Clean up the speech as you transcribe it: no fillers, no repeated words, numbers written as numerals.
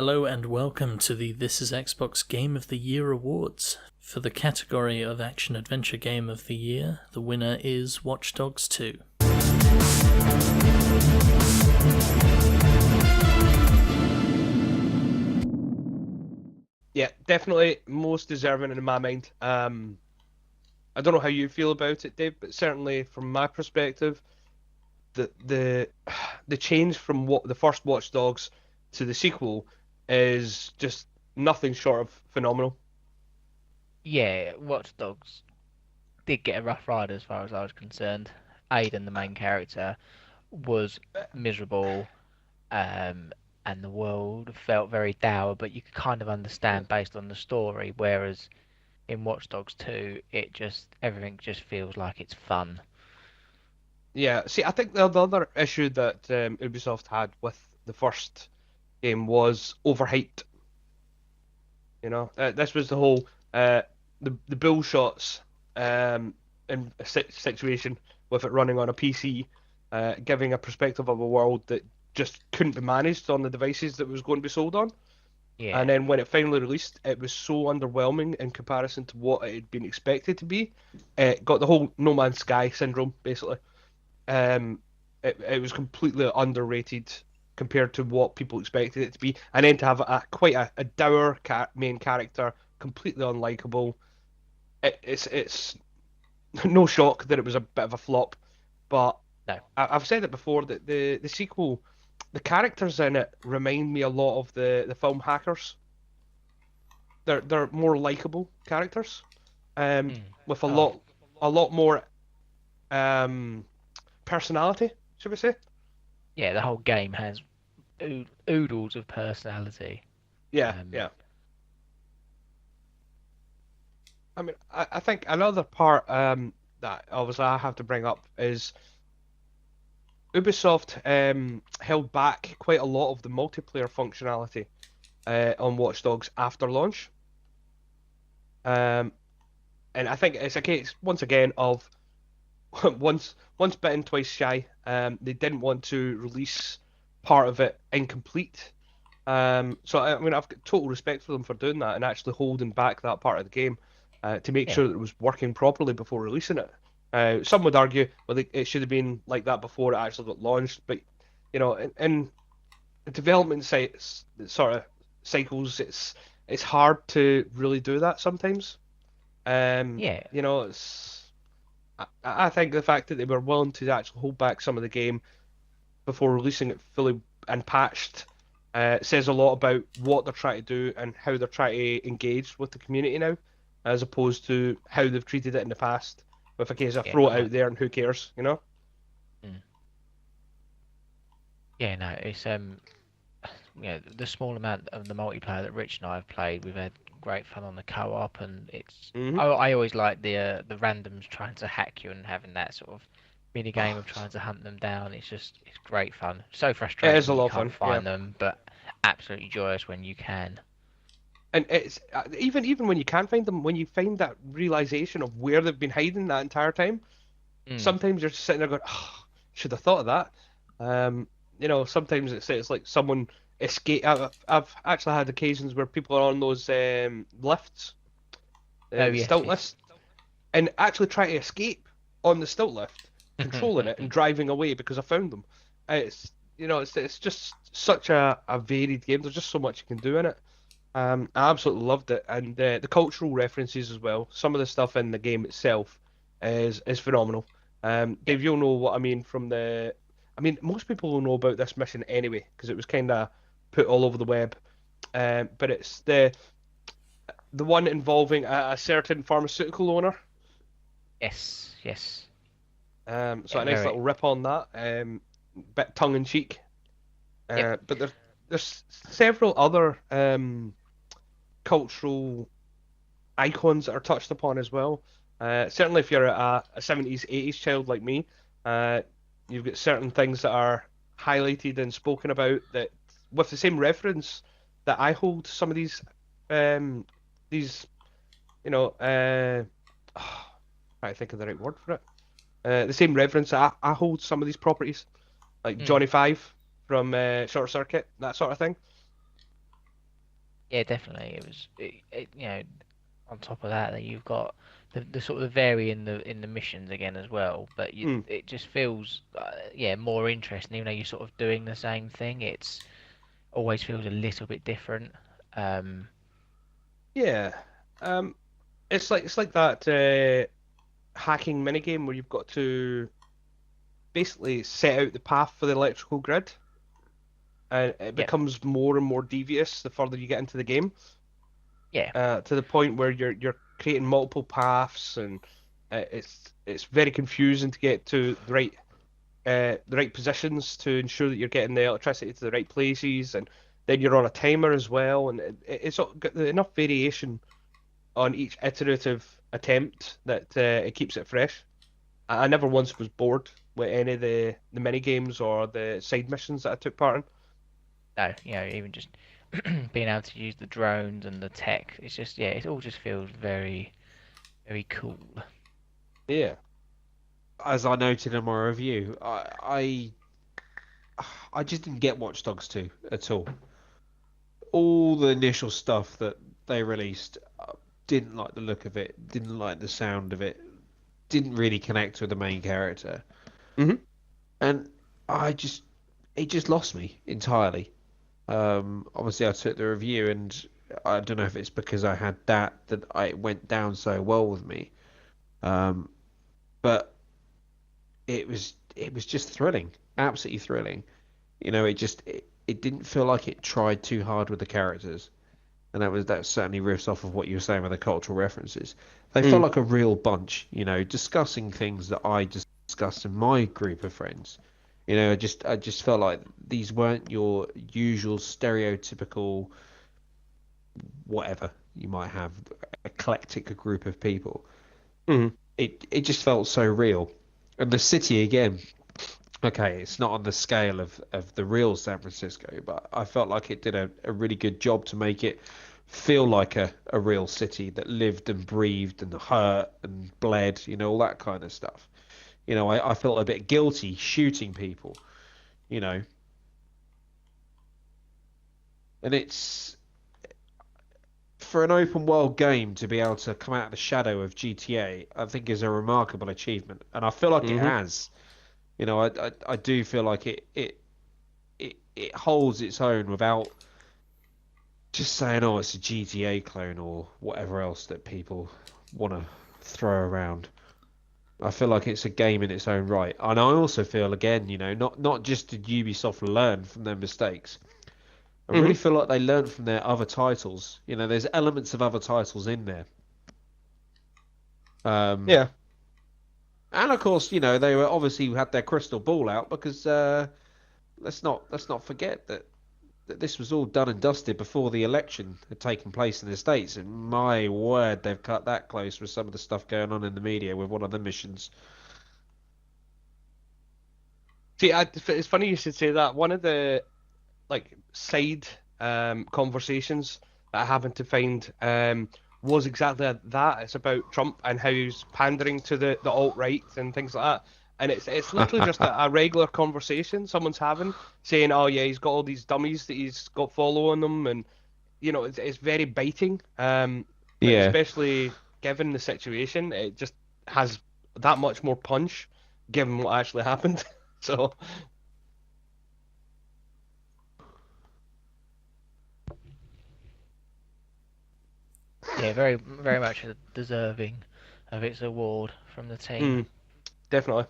Hello and welcome to the This is Xbox Game of the Year Awards. For the category of Action Adventure Game of the Year, the winner is Watch Dogs 2. Yeah, definitely most deserving in my mind. I don't know how you feel about it, Dave, but certainly from my perspective, the change from what the first Watch Dogs to the sequel is just nothing short of phenomenal. Yeah, Watch Dogs did get a rough ride as far as I was concerned. Aiden, the main character, was miserable, and the world felt very dour, but you could kind of understand based on the story, whereas in Watch Dogs 2, everything just feels like it's fun. Yeah, see, I think the other issue that Ubisoft had with the first game was overhyped. This was the whole the bull shots in a situation with it running on a PC, giving a perspective of a world that just couldn't be managed on the devices that it was going to be sold on. And Yeah, then when it finally released, it was so underwhelming in comparison to what it had been expected to be. It got the whole No Man's Sky syndrome, basically. Um, it was completely underrated compared to what people expected it to be, and then to have quite a dour main character, completely unlikable. It's no shock that it was a bit of a flop, but no, I've said it before that the sequel, the characters in it remind me a lot of the film Hackers. They're more likable characters, mm. with Oh, a lot more personality, should we say? yeah, the whole game has oodles of personality. Yeah, Um, yeah. I mean, I think another part that obviously I have to bring up is Ubisoft held back quite a lot of the multiplayer functionality on Watch Dogs after launch. Um, and I think it's a case once again of once bitten, twice shy. They didn't want to release part of it incomplete. So I mean, I've got total respect for them for doing that and actually holding back that part of the game to make yeah, sure that it was working properly before releasing it. Some would argue, well, it should have been like that before it actually got launched, but in development sites, sort of cycles, it's hard to really do that sometimes. yeah. It's I think the fact that they were willing to actually hold back some of the game before releasing it fully and patched says a lot about what they're trying to do and how they're trying to engage with the community now, as opposed to how they've treated it in the past, with a case of Yeah, throw it no. out there and who cares, you know? Mm. Yeah, no, it's the small amount of the multiplayer that Rich and I have played, we've had great fun on the co-op, and Hmm. I always like the randoms trying to hack you and having that sort of mini game Oh, of trying to hunt them down. It's great fun. So it is frustrating a when you lot of can't fun, yeah. find them, but absolutely joyous when you can. And it's even when you can't find them, when you find that realization of where they've been hiding that entire time, Mm. sometimes you're just sitting there going, "Oh, should have thought of that." Sometimes it's like someone escape. I've actually had occasions where people are on those lifts, Oh yes, stilt yes. lifts, and actually try to escape on the stilt lift, controlling it and driving away because I found them. It's just such a varied game. There's just so much you can do in it. I absolutely loved it, and the cultural references as well. Some of the stuff in the game itself is phenomenal. Yeah. Dave, you'll know what I mean from the. I mean, most people will know about this mission anyway because it was kind of put all over the web. But it's the one involving a certain pharmaceutical owner. Yes, yes. So Yeah, a nice very. little rip on that. Bit tongue in cheek. Yep. But there's several other cultural icons that are touched upon as well. Certainly, if you're a 70s, 80s child like me, uh, you've got certain things that are highlighted and spoken about that with the same reference that I hold some of these, you know, I think of the right word for it. The same reverence that I hold some of these properties, like Mm. Johnny Five from Short Circuit, that sort of thing. Yeah, definitely. You know, on top of that, that you've got the sort of vary in the missions again as well. But Mm. it just feels yeah, more interesting. Even though you're sort of doing the same thing, it's always feels a little bit different. Um, Yeah. Um, it's like that hacking minigame where you've got to basically set out the path for the electrical grid, and it yeah, becomes more and more devious the further you get into the game, yeah, to the point where you're creating multiple paths, and it's very confusing to get to the right positions to ensure that you're getting the electricity to the right places, and then you're on a timer as well, and it's got enough variation on each iterative attempt that it keeps it fresh. I never once was bored with any of the mini games or the side missions that I took part in. no, you know, even just being able to use the drones and the tech, it's just yeah, it all just feels very, very cool. Yeah. As I noted in my review, I just didn't get Watch Dogs 2 at all. All the initial stuff that they released, didn't like the look of it, didn't like the sound of it, didn't really connect with the main character, Hmm. and I just it just lost me entirely. Obviously, I took the review, and I don't know if it's because I had that it went down so well with me. Um, but it was just thrilling, absolutely thrilling. You know, it didn't feel like it tried too hard with the characters, and that certainly riffs off of what you were saying with the cultural references. They felt Mm. like a real bunch, you know, discussing things that I discussed in my group of friends. You know, I just felt like these weren't your usual stereotypical whatever you might have eclectic group of people. Mm. It just felt so real. And the city again, okay, it's not on the scale of the real San Francisco, but I felt like it did a really good job to make it feel like a real city that lived and breathed and hurt and bled, you know, all that kind of stuff. You know, I felt a bit guilty shooting people, you know, and it's for an open world game to be able to come out of the shadow of GTA, I think is a remarkable achievement, and I feel like it Hmm. has. You know, I do feel like it holds its own without just saying, oh, it's a GTA clone or whatever else that people want to throw around. I feel like it's a game in its own right, and I also feel again, you know, not just did Ubisoft learn from their mistakes. I really Hmm. feel like they learned from their other titles. You know, there's elements of other titles in there. Um, Yeah. and of course, you know, they were obviously had their crystal ball out because let's not forget that this was all done and dusted before the election had taken place in the States. And my word, they've cut that close with some of the stuff going on in the media with one of the missions. See, it's funny you should say that. One of the like side conversations that I happened to find was exactly that. It's about Trump and how he's pandering to the alt right and things like that. And it's literally just a regular conversation someone's having, saying, "Oh yeah, he's got all these dummies that he's got following him," and it's very biting. But Yeah, especially given the situation, it just has that much more punch, given what actually happened. So. Yeah, very, very much deserving of its award from the team. Mm, definitely.